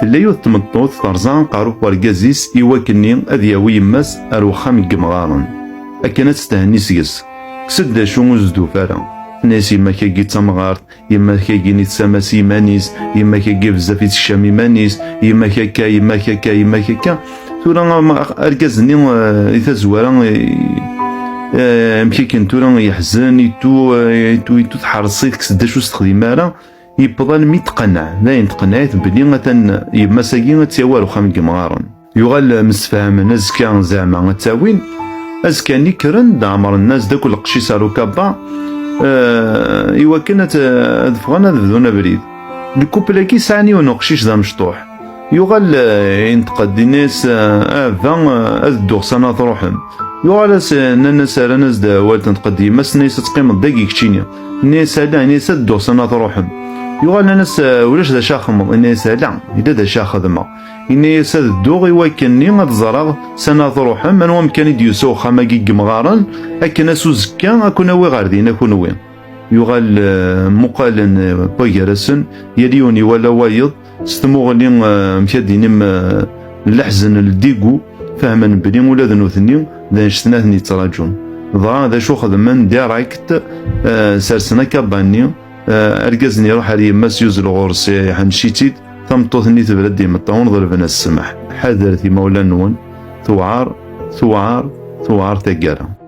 لا يوث تمطوط ترزان قارو ورقازيس إواكني أذ ياوي يماس أروخام قمغارن أكنت تستهني سيس كسد شو زدو فارا ناس يما كاكي تمغارت يما كاكي نتسامس يمانيس يما كاكي بزاف يتشام يمانيس يما كاكا تورا أرقازني إذا زوارا مكيكن تورا يحزن يتو تحرصيت كسد شو استخدم مارا يبضل ميتقنع لا يتقنعت بلي مثلا يما ساكين تيوالو خام قمغارن يغال مسفهم ناس كان زعما تاوين أزكا نكرن دعمر الناس داك القشي سارو كابا إوا كانت أذفغانا ذبذونا بريد الكوبلاكي سعني ونقشيش ذا مشطوح يغال ينتقد الناس فان أذدوغ سنة روحهم يغال ناس ناس دا والد تنتقد ماس ناس تقيم الدقيق تشينيا ناس لا ناس أذدوغ سنة روحهم يغال ناس ولاش ذا شاخم الناس لا إذا ذا شاخ ذما إني ساد الدوغ يوكلني غاد زرغ سنة روحهم من هو مكان يديوسو خاماكي قمغارن أكن اسو زكا أكون وي غاردين أكون وي يغال مقالن بايرسن يليوني ولا وايض ستموغلي مكادين الحزن الديقو فهما بلي ولا ذنوثني ذا نشتناثني تراجون ضرا ذا شو خدمن ديراكت سارسنا كاباني أرقزني روح علي ماس يوز الغورسي حنشيتيد تمطوثني تبرد ديما طاون ضربنا السمح حذرتي مولا نون ثوعار تقارا